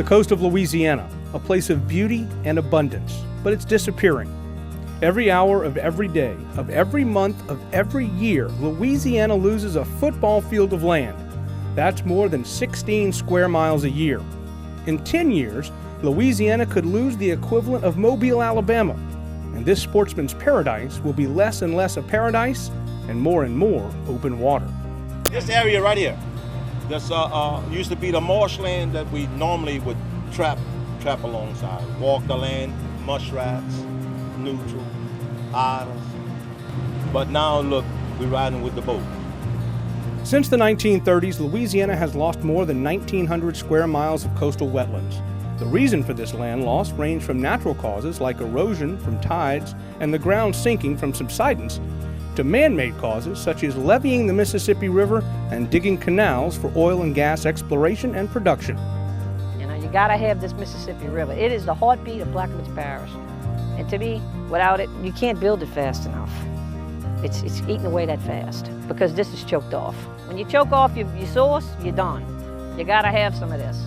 The coast of Louisiana, a place of beauty and abundance, but it's disappearing. Every hour of every day, of every month, of every year, Louisiana loses a football field of land. That's more than 16 square miles a year. In 10 years, Louisiana could lose the equivalent of Mobile, Alabama. And this sportsman's paradise will be less and less a paradise and more open water. This area right here, this used to be the marshland that we normally would trap alongside. Walk the land, muskrats, neutral, otters. But now look, we're riding with the boat. Since the 1930s, Louisiana has lost more than 1,900 square miles of coastal wetlands. The reason for this land loss ranged from natural causes like erosion from tides and the ground sinking from subsidence to man-made causes such as leveeing the Mississippi River and digging canals for oil and gas exploration and production. You know, you gotta have this Mississippi River. It is the heartbeat of Plaquemines Parish. And to me, without it, you can't build it fast enough. It's eating away that fast because this is choked off. When you choke off your source, you're done. You gotta have some of this.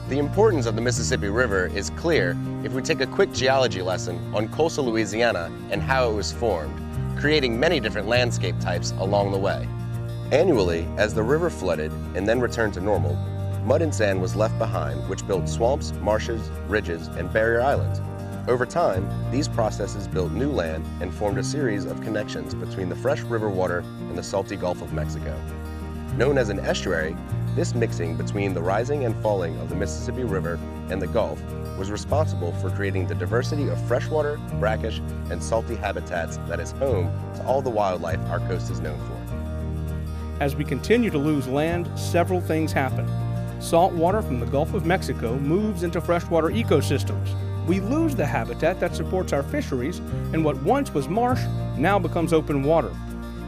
The importance of the Mississippi River is clear if we take a quick geology lesson on coastal Louisiana and how it was formed, creating many different landscape types along the way. Annually, as the river flooded and then returned to normal, mud and sand was left behind, which built swamps, marshes, ridges, and barrier islands. Over time, these processes built new land and formed a series of connections between the fresh river water and the salty Gulf of Mexico. Known as an estuary, this mixing between the rising and falling of the Mississippi River and the Gulf was responsible for creating the diversity of freshwater, brackish, and salty habitats that is home to all the wildlife our coast is known for. As we continue to lose land, several things happen. Salt water from the Gulf of Mexico moves into freshwater ecosystems. We lose the habitat that supports our fisheries, and what once was marsh now becomes open water.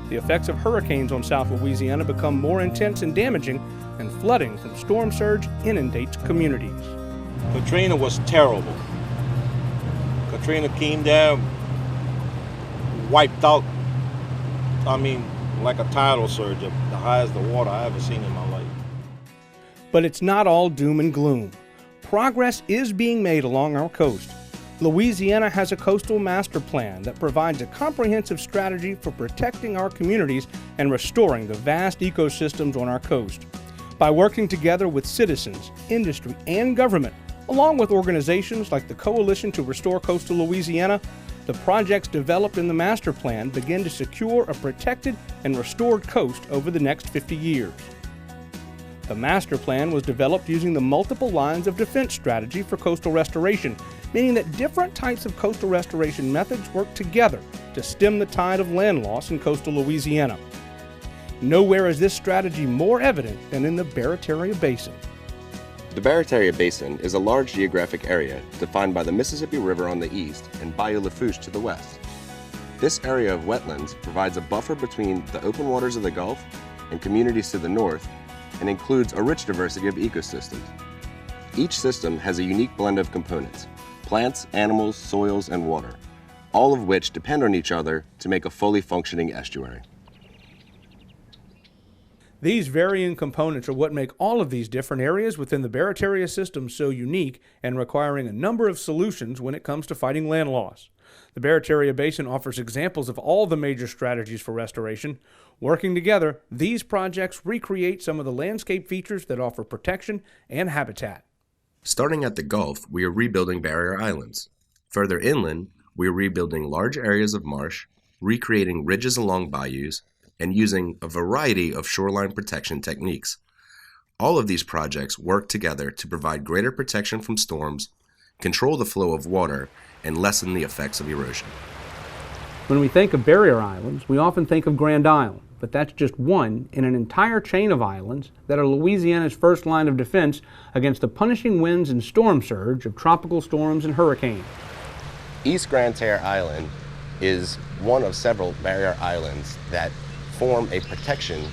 The effects of hurricanes on South Louisiana become more intense and damaging, and flooding from storm surge inundates communities. Katrina was terrible. Katrina came down, wiped out, like a tidal surge, the highest the water I ever seen in my life. But it's not all doom and gloom. Progress is being made along our coast. Louisiana has a coastal master plan that provides a comprehensive strategy for protecting our communities and restoring the vast ecosystems on our coast. By working together with citizens, industry, and government, along with organizations like the Coalition to Restore Coastal Louisiana, the projects developed in the master plan begin to secure a protected and restored coast over the next 50 years. The master plan was developed using the multiple lines of defense strategy for coastal restoration, meaning that different types of coastal restoration methods work together to stem the tide of land loss in coastal Louisiana. Nowhere is this strategy more evident than in the Barataria Basin. The Barataria Basin is a large geographic area defined by the Mississippi River on the east and Bayou Lafourche to the west. This area of wetlands provides a buffer between the open waters of the Gulf and communities to the north, and includes a rich diversity of ecosystems. Each system has a unique blend of components: plants, animals, soils, and water, all of which depend on each other to make a fully functioning estuary. These varying components are what make all of these different areas within the Barataria system so unique and requiring a number of solutions when it comes to fighting land loss. The Barataria Basin offers examples of all the major strategies for restoration. Working together, these projects recreate some of the landscape features that offer protection and habitat. Starting at the Gulf, we are rebuilding barrier islands. Further inland, we are rebuilding large areas of marsh, recreating ridges along bayous, and using a variety of shoreline protection techniques. All of these projects work together to provide greater protection from storms, control the flow of water, and lessen the effects of erosion. When we think of barrier islands, we often think of Grand Island, but that's just one in an entire chain of islands that are Louisiana's first line of defense against the punishing winds and storm surge of tropical storms and hurricanes. East Grand Terre Island is one of several barrier islands that form a protection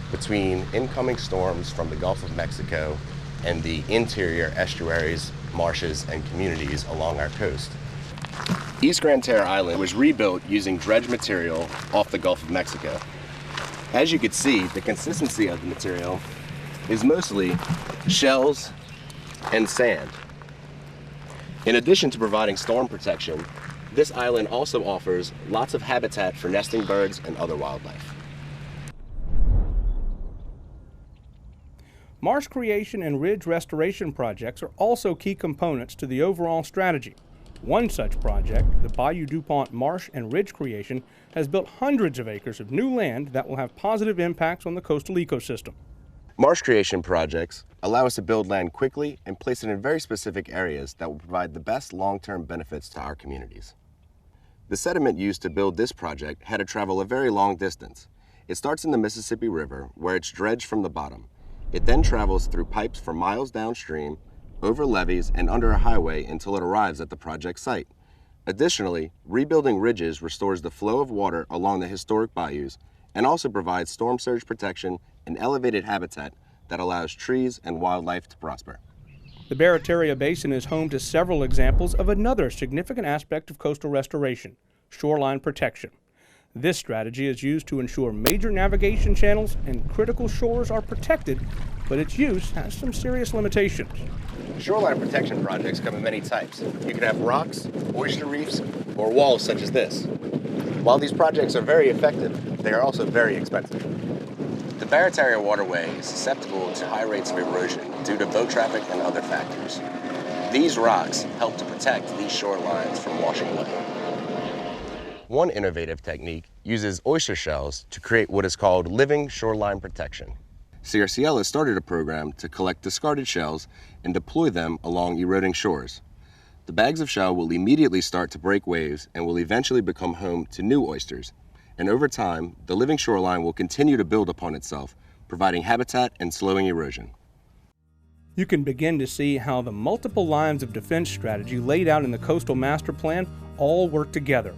between incoming storms from the Gulf of Mexico and the interior estuaries, marshes, and communities along our coast. East Grand Terre Island was rebuilt using dredge material off the Gulf of Mexico. As you can see, the consistency of the material is mostly shells and sand. In addition to providing storm protection, this island also offers lots of habitat for nesting birds and other wildlife. Marsh creation and ridge restoration projects are also key components to the overall strategy. One such project, the Bayou DuPont Marsh and Ridge Creation, has built hundreds of acres of new land that will have positive impacts on the coastal ecosystem. Marsh creation projects allow us to build land quickly and place it in very specific areas that will provide the best long-term benefits to our communities. The sediment used to build this project had to travel a very long distance. It starts in the Mississippi River, where it's dredged from the bottom. It then travels through pipes for miles downstream, over levees, and under a highway until it arrives at the project site. Additionally, rebuilding ridges restores the flow of water along the historic bayous and also provides storm surge protection and elevated habitat that allows trees and wildlife to prosper. The Barataria Basin is home to several examples of another significant aspect of coastal restoration, shoreline protection. This strategy is used to ensure major navigation channels and critical shores are protected, but its use has some serious limitations. Shoreline protection projects come in many types. You can have rocks, oyster reefs, or walls such as this. While these projects are very effective, they are also very expensive. The Barataria waterway is susceptible to high rates of erosion due to boat traffic and other factors. These rocks help to protect these shorelines from washing away. One innovative technique uses oyster shells to create what is called living shoreline protection. CRCL has started a program to collect discarded shells and deploy them along eroding shores. The bags of shell will immediately start to break waves and will eventually become home to new oysters. And over time, the living shoreline will continue to build upon itself, providing habitat and slowing erosion. You can begin to see how the multiple lines of defense strategy laid out in the Coastal Master Plan all work together.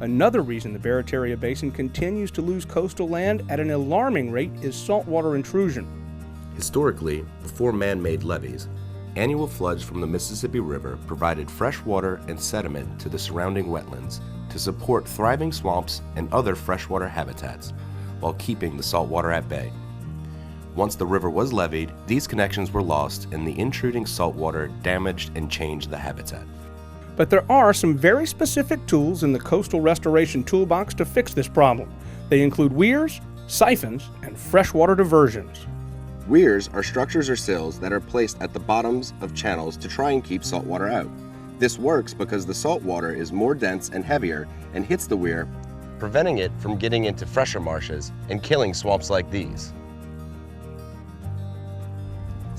Another reason the Barataria Basin continues to lose coastal land at an alarming rate is saltwater intrusion. Historically, before man-made levees, annual floods from the Mississippi River provided fresh water and sediment to the surrounding wetlands to support thriving swamps and other freshwater habitats, while keeping the saltwater at bay. Once the river was leveed, these connections were lost and the intruding saltwater damaged and changed the habitat. But there are some very specific tools in the coastal restoration toolbox to fix this problem. They include weirs, siphons, and freshwater diversions. Weirs are structures or sills that are placed at the bottoms of channels to try and keep saltwater out. This works because the saltwater is more dense and heavier and hits the weir, preventing it from getting into fresher marshes and killing swamps like these.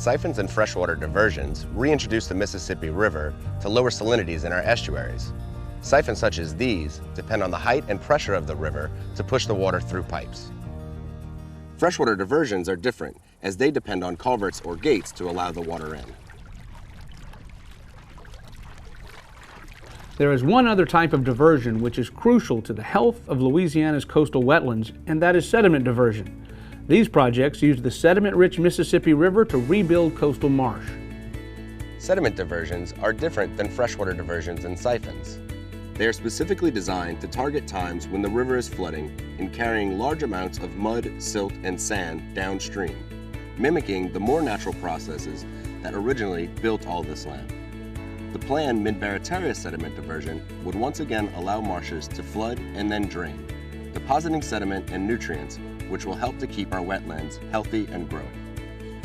Siphons and freshwater diversions reintroduce the Mississippi River to lower salinities in our estuaries. Siphons such as these depend on the height and pressure of the river to push the water through pipes. Freshwater diversions are different, as they depend on culverts or gates to allow the water in. There is one other type of diversion which is crucial to the health of Louisiana's coastal wetlands, and that is sediment diversion. These projects use the sediment-rich Mississippi River to rebuild coastal marsh. Sediment diversions are different than freshwater diversions and siphons. They are specifically designed to target times when the river is flooding and carrying large amounts of mud, silt, and sand downstream, mimicking the more natural processes that originally built all this land. The planned Mid-Barataria sediment diversion would once again allow marshes to flood and then drain, depositing sediment and nutrients, which will help to keep our wetlands healthy and growing.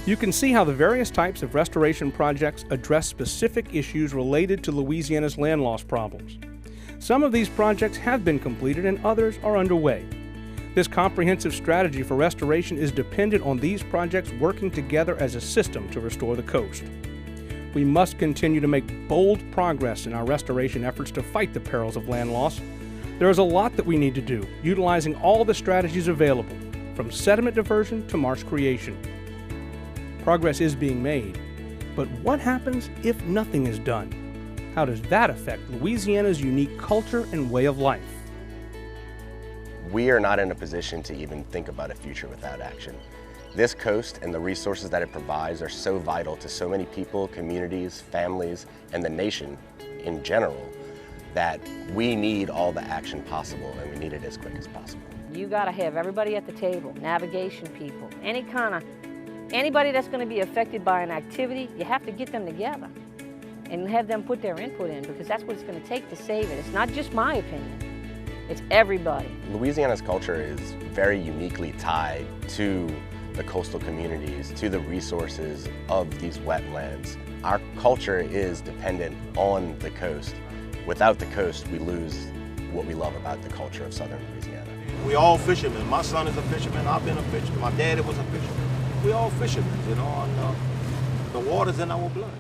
You can see how the various types of restoration projects address specific issues related to Louisiana's land loss problems. Some of these projects have been completed and others are underway. This comprehensive strategy for restoration is dependent on these projects working together as a system to restore the coast. We must continue to make bold progress in our restoration efforts to fight the perils of land loss. There is a lot that we need to do, utilizing all the strategies available, from sediment diversion to marsh creation. Progress is being made, but what happens if nothing is done? How does that affect Louisiana's unique culture and way of life? We are not in a position to even think about a future without action. This coast and the resources that it provides are so vital to so many people, communities, families, and the nation in general that we need all the action possible, and we need it as quick as possible. You got to have everybody at the table, navigation people, any kind of Anybody that's going to be affected by an activity, you have to get them together and have them put their input in, because that's what it's going to take to save it. It's not just my opinion, it's everybody. Louisiana's culture is very uniquely tied to the coastal communities, to the resources of these wetlands. Our culture is dependent on the coast. Without the coast, we lose what we love about the culture of southern Louisiana. We all fishermen. My son is a fisherman. I've been a fisherman. My daddy was a fisherman. We all fishermen, you know, and the water's in our blood.